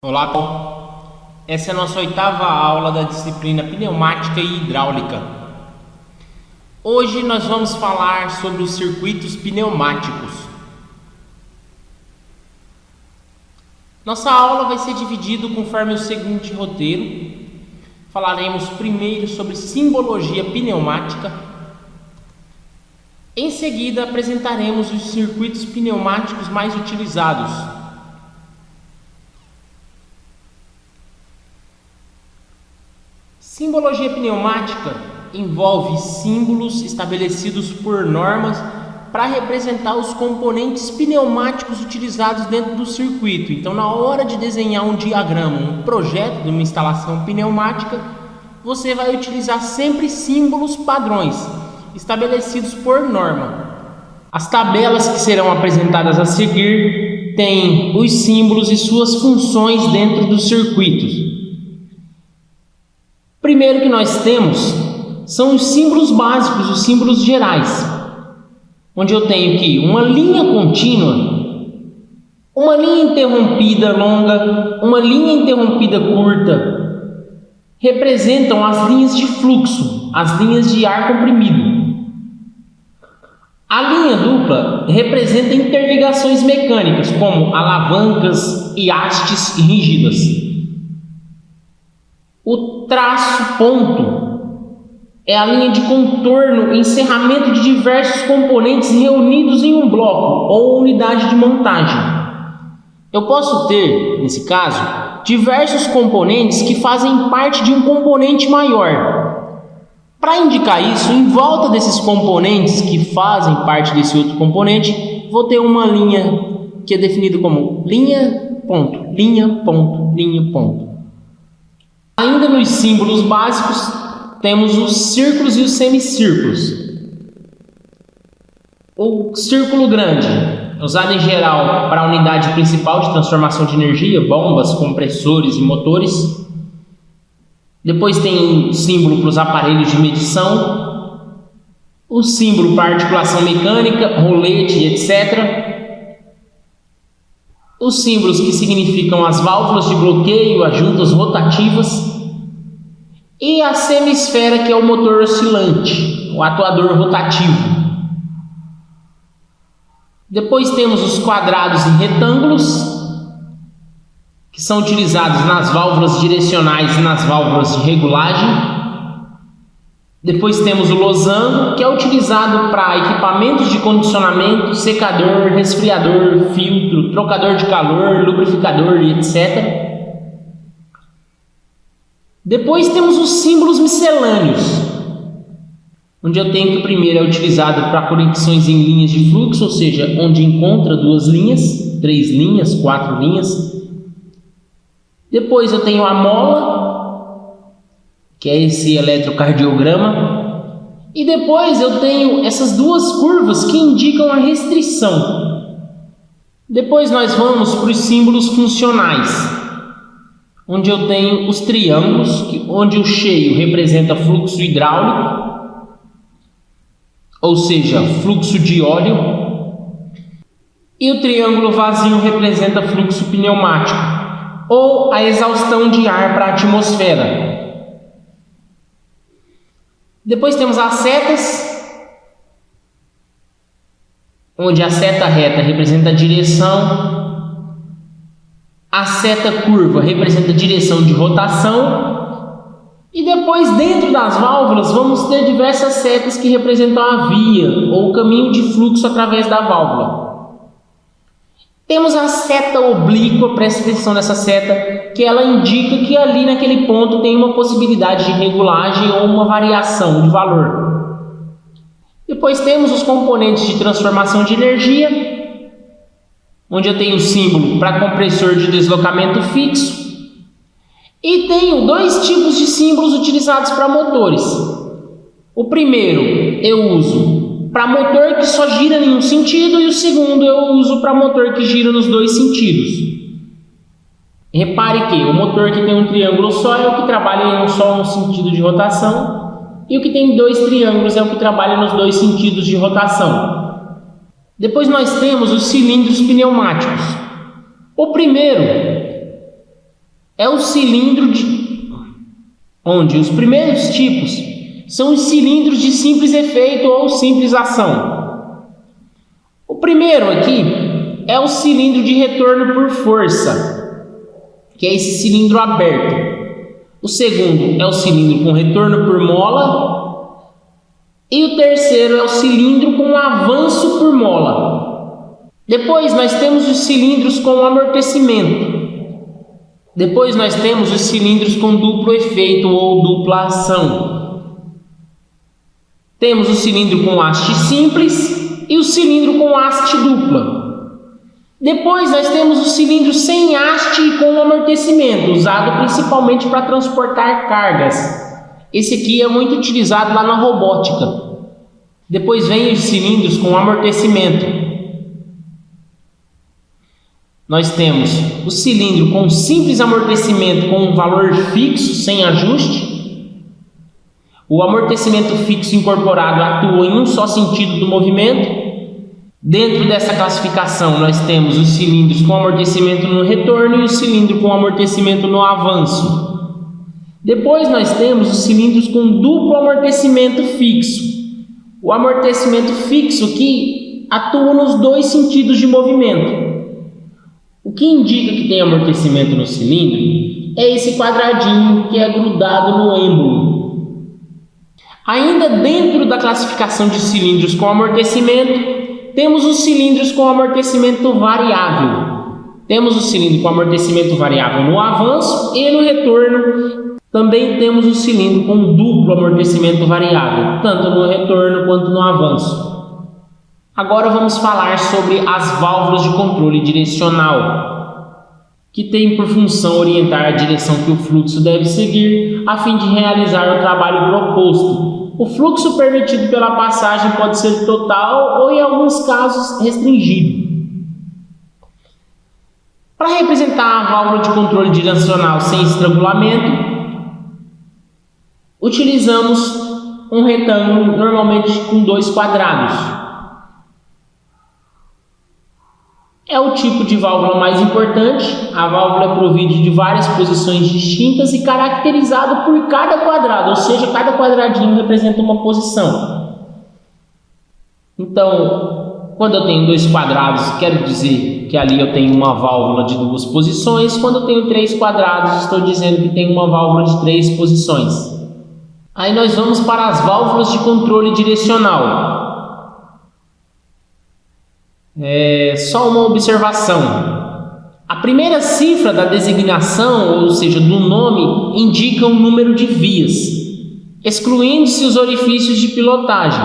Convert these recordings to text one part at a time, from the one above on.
Olá, pessoal. Essa é a nossa 8ª aula da disciplina Pneumática e Hidráulica. Hoje nós vamos falar sobre os circuitos pneumáticos. Nossa aula vai ser dividida conforme o seguinte roteiro. Falaremos primeiro sobre simbologia pneumática. Em seguida, apresentaremos os circuitos pneumáticos mais utilizados. Simbologia pneumática envolve símbolos estabelecidos por normas para representar os componentes pneumáticos utilizados dentro do circuito. Então, na hora de desenhar um diagrama, um projeto de uma instalação pneumática, você vai utilizar sempre símbolos padrões estabelecidos por norma. As tabelas que serão apresentadas a seguir têm os símbolos e suas funções dentro dos circuitos. Primeiro que nós temos são os símbolos básicos, os símbolos gerais, onde eu tenho aqui uma linha contínua, uma linha interrompida longa, uma linha interrompida curta, representam as linhas de fluxo, as linhas de ar comprimido. A linha dupla representa interligações mecânicas, como alavancas e hastes rígidas. O traço ponto é a linha de contorno e encerramento de diversos componentes reunidos em um bloco ou unidade de montagem. Eu posso ter, nesse caso, diversos componentes que fazem parte de um componente maior. Para indicar isso, em volta desses componentes que fazem parte desse outro componente, vou ter uma linha que é definida como linha, ponto, linha, ponto, linha, ponto. Ainda nos símbolos básicos, temos os círculos e os semicírculos. O círculo grande, usado em geral para a unidade principal de transformação de energia, bombas, compressores e motores. Depois tem o símbolo para os aparelhos de medição, o símbolo para articulação mecânica, rolete, etc. Os símbolos que significam as válvulas de bloqueio, as juntas rotativas, e a semisfera, que é o motor oscilante, o atuador rotativo. Depois temos os quadrados e retângulos, que são utilizados nas válvulas direcionais e nas válvulas de regulagem. Depois temos o losango, que é utilizado para equipamentos de condicionamento, secador, resfriador, filtro, trocador de calor, lubrificador e etc. Depois temos os símbolos miscelâneos, onde eu tenho que o primeiro é utilizado para conexões em linhas de fluxo, ou seja, onde encontra 2 linhas, 3 linhas, 4 linhas. Depois eu tenho a mola, que é esse eletrocardiograma. E depois eu tenho essas 2 curvas que indicam a restrição. Depois nós vamos para os símbolos funcionais, onde eu tenho os triângulos, onde o cheio representa fluxo hidráulico, ou seja, fluxo de óleo, e o triângulo vazio representa fluxo pneumático, ou a exaustão de ar para a atmosfera. Depois temos as setas, onde a seta reta representa a direção, a seta curva representa a direção de rotação, e depois dentro das válvulas vamos ter diversas setas que representam a via ou o caminho de fluxo através da válvula. Temos a seta oblíqua, preste atenção nessa seta, que ela indica que ali naquele ponto tem uma possibilidade de regulagem ou uma variação de valor. Depois temos os componentes de transformação de energia, onde eu tenho o símbolo para compressor de deslocamento fixo, e tenho 2 tipos de símbolos utilizados para motores. O primeiro eu uso para motor que só gira em um sentido, e o segundo eu uso para motor que gira nos 2 sentidos. Repare que o motor que tem um triângulo só é o que trabalha só no sentido de rotação, e o que tem 2 triângulos é o que trabalha nos 2 sentidos de rotação. Depois nós temos os cilindros pneumáticos. O primeiro é o cilindro onde os primeiros tipos são os cilindros de simples efeito ou simples ação. O primeiro aqui é o cilindro de retorno por força, que é esse cilindro aberto. O segundo é o cilindro com retorno por mola. E o terceiro é o cilindro com avanço por mola. Depois nós temos os cilindros com amortecimento. Depois nós temos os cilindros com duplo efeito ou dupla ação. Temos o cilindro com haste simples e o cilindro com haste dupla. Depois nós temos o cilindro sem haste e com amortecimento, usado principalmente para transportar cargas. Esse aqui é muito utilizado lá na robótica. Depois vem os cilindros com amortecimento. Nós temos o cilindro com simples amortecimento com um valor fixo, sem ajuste. O amortecimento fixo incorporado atua em um só sentido do movimento. Dentro dessa classificação, nós temos os cilindros com amortecimento no retorno e o cilindro com amortecimento no avanço. Depois nós temos os cilindros com duplo amortecimento fixo. O amortecimento fixo aqui atua nos dois sentidos de movimento. O que indica que tem amortecimento no cilindro é esse quadradinho que é grudado no êmbolo. Ainda dentro da classificação de cilindros com amortecimento, temos os cilindros com amortecimento variável. Temos o cilindro com amortecimento variável no avanço e no retorno. Também temos o cilindro com duplo amortecimento variável, tanto no retorno quanto no avanço. Agora vamos falar sobre as válvulas de controle direcional, que tem por função orientar a direção que o fluxo deve seguir a fim de realizar o trabalho proposto. O fluxo permitido pela passagem pode ser total ou, em alguns casos, restringido. Para representar a válvula de controle direcional sem estrangulamento, utilizamos um retângulo, normalmente com 2 quadrados. É o tipo de válvula mais importante. A válvula é provida de várias posições distintas e caracterizado por cada quadrado, ou seja, cada quadradinho representa uma posição. Então, quando eu tenho 2 quadrados, quero dizer que ali eu tenho uma válvula de 2 posições. Quando eu tenho 3 quadrados, estou dizendo que tem uma válvula de 3 posições. Aí nós vamos para as válvulas de controle direcional. Só uma observação. A primeira cifra da designação, ou seja, do nome, indica o número de vias, excluindo-se os orifícios de pilotagem.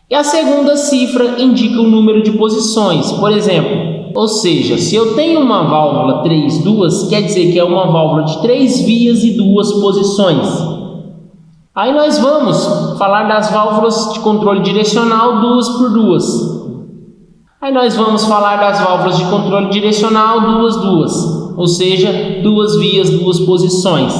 E a segunda cifra indica o número de posições, por exemplo. Ou seja, se eu tenho uma válvula 3-2, quer dizer que é uma válvula de 3 vias e 2 posições. Aí nós vamos falar das válvulas de controle direcional 2x2. Aí nós vamos falar das válvulas de controle direcional 2x2, ou seja, 2 vias, 2 posições.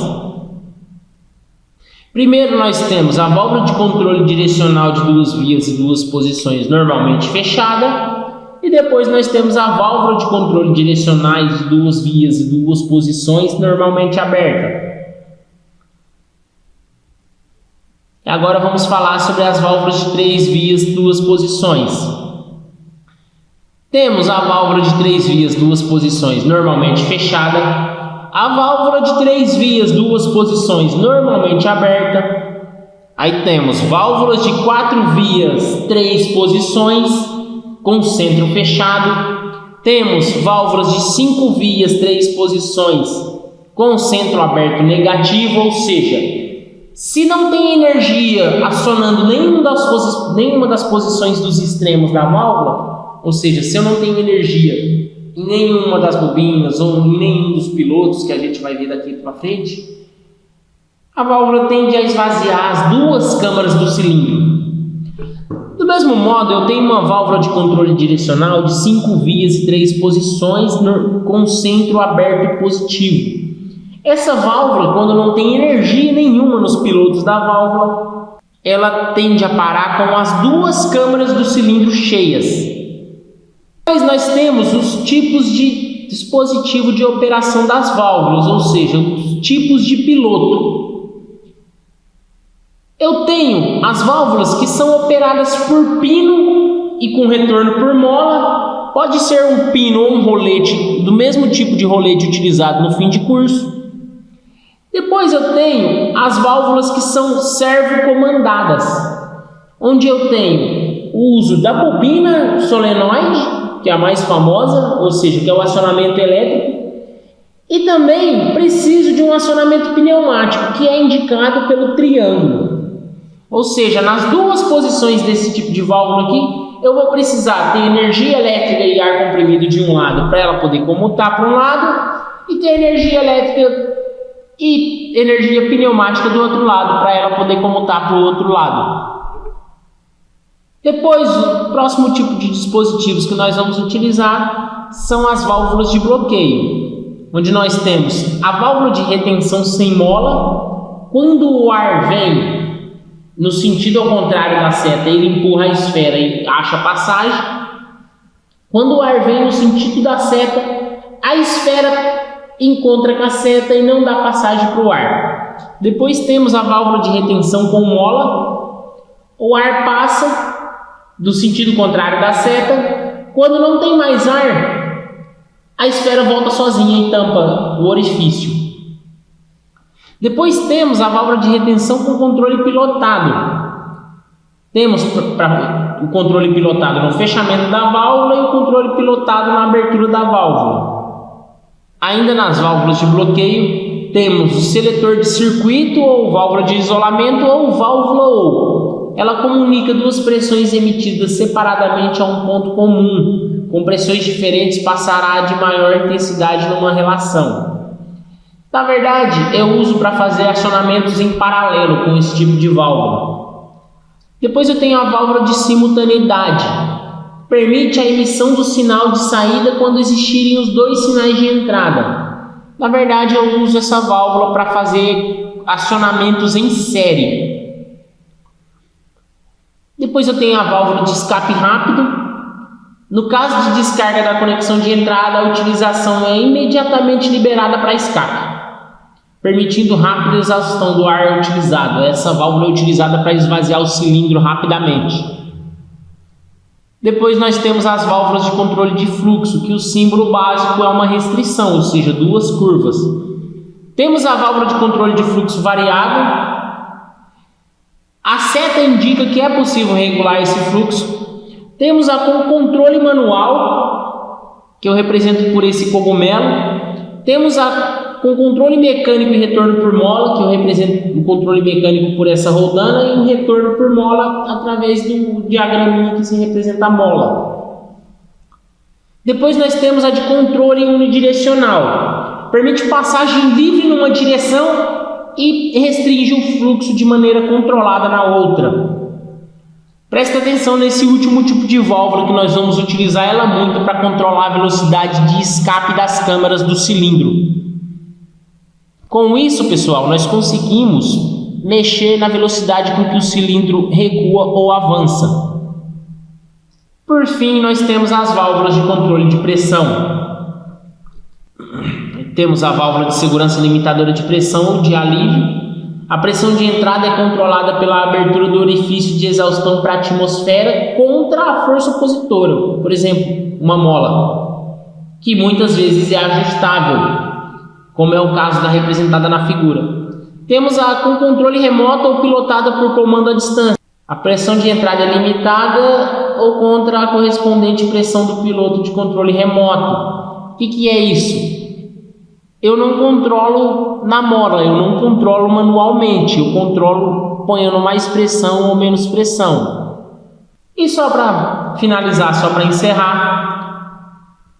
Primeiro nós temos a válvula de controle direcional de 2 vias e 2 posições normalmente fechada, e depois nós temos a válvula de controle direcionais de 2 vias e 2 posições normalmente aberta. E agora vamos falar sobre as válvulas de 3 vias e 2 posições. Temos a válvula de 3 vias, 2 posições normalmente fechada, a válvula de 3 vias, 2 posições normalmente aberta. Aí temos válvulas de 4 vias, 3 posições com centro fechado. Temos válvulas de 5 vias, 3 posições com centro aberto negativo, ou seja, se não tem energia acionando nenhuma das posições dos extremos da válvula, ou seja, se eu não tenho energia em nenhuma das bobinas ou em nenhum dos pilotos que a gente vai ver daqui para frente, a válvula tende a esvaziar as 2 câmaras do cilindro. Do mesmo modo, eu tenho uma válvula de controle direcional de 5 vias e 3 posições com centro aberto positivo. Essa válvula, quando não tem energia nenhuma nos pilotos da válvula, ela tende a parar com as 2 câmaras do cilindro cheias. Depois nós temos os tipos de dispositivo de operação das válvulas, ou seja, os tipos de piloto. Eu tenho as válvulas que são operadas por pino e com retorno por mola. Pode ser um pino ou um rolete do mesmo tipo de rolete utilizado no fim de curso. Depois eu tenho as válvulas que são servocomandadas, onde eu tenho o uso da bobina solenoide, que é a mais famosa, ou seja, que é o acionamento elétrico, e também preciso de um acionamento pneumático, que é indicado pelo triângulo. Ou seja, nas duas posições desse tipo de válvula aqui, eu vou precisar ter energia elétrica e ar comprimido de um lado para ela poder comutar para um lado, e ter energia elétrica e energia pneumática do outro lado para ela poder comutar para o outro lado. Depois, o próximo tipo de dispositivos que nós vamos utilizar são as válvulas de bloqueio, onde nós temos a válvula de retenção sem mola. Quando o ar vem no sentido ao contrário da seta, ele empurra a esfera e acha passagem. Quando o ar vem no sentido da seta, a esfera encontra com a seta e não dá passagem para o ar. Depois temos a válvula de retenção com mola. O ar passa do sentido contrário da seta. Quando não tem mais ar, a esfera volta sozinha e tampa o orifício. Depois temos a válvula de retenção com controle pilotado. Temos o controle pilotado no fechamento da válvula e o controle pilotado na abertura da válvula. Ainda nas válvulas de bloqueio, temos o seletor de circuito ou válvula de isolamento ou válvula ou. Ela comunica duas pressões emitidas separadamente a um ponto comum. Com pressões diferentes passará de maior intensidade numa relação. Na verdade, eu uso para fazer acionamentos em paralelo com esse tipo de válvula. Depois eu tenho a válvula de simultaneidade. Permite a emissão do sinal de saída quando existirem os dois sinais de entrada. Na verdade, eu uso essa válvula para fazer acionamentos em série. Depois eu tenho a válvula de escape rápido. No caso de descarga da conexão de entrada, a utilização é imediatamente liberada para escape, permitindo rápida exaustão do ar utilizado. Essa válvula é utilizada para esvaziar o cilindro rapidamente. Depois nós temos as válvulas de controle de fluxo, que o símbolo básico é uma restrição, ou seja, duas curvas. Temos a válvula de controle de fluxo variável. A seta indica que é possível regular esse fluxo. Temos a com controle manual, que eu represento por esse cogumelo. Temos a com controle mecânico e retorno por mola, que eu represento o controle mecânico por essa rodana, e o retorno por mola através do diagraminha que se representa a mola. Depois nós temos a de controle unidirecional. Permite passagem livre numa direção e restringe o fluxo de maneira controlada na outra. Presta atenção nesse último tipo de válvula que nós vamos utilizar ela muito para controlar a velocidade de escape das câmaras do cilindro. Com isso, pessoal, nós conseguimos mexer na velocidade com que o cilindro recua ou avança. Por fim, nós temos as válvulas de controle de pressão. Temos a válvula de segurança limitadora de pressão ou de alívio. A pressão de entrada é controlada pela abertura do orifício de exaustão para a atmosfera contra a força opositora, por exemplo, uma mola, que muitas vezes é ajustável, como é o caso da representada na figura. Temos a com controle remoto ou pilotada por comando à distância. A pressão de entrada é limitada ou contra a correspondente pressão do piloto de controle remoto. O que é isso? Eu não controlo na mola, eu não controlo manualmente, eu controlo ponhando mais pressão ou menos pressão. E só para finalizar, só para encerrar,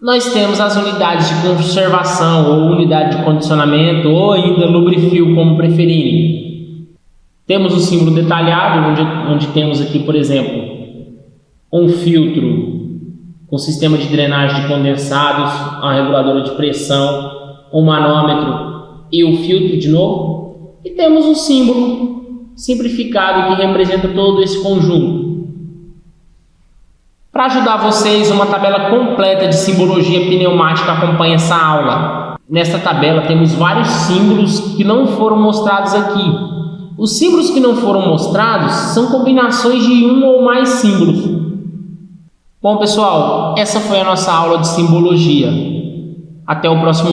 nós temos as unidades de conservação ou unidade de condicionamento ou ainda lubrifio, como preferirem. Temos o símbolo detalhado, onde temos aqui, por exemplo, um filtro com sistema de drenagem de condensados, a reguladora de pressão, um manômetro e o filtro de novo, e temos um símbolo simplificado que representa todo esse conjunto. Para ajudar vocês, uma tabela completa de simbologia pneumática acompanha essa aula. Nesta tabela temos vários símbolos que não foram mostrados aqui. Os símbolos que não foram mostrados são combinações de um ou mais símbolos. Bom, pessoal, essa foi a nossa aula de simbologia. Até o próximo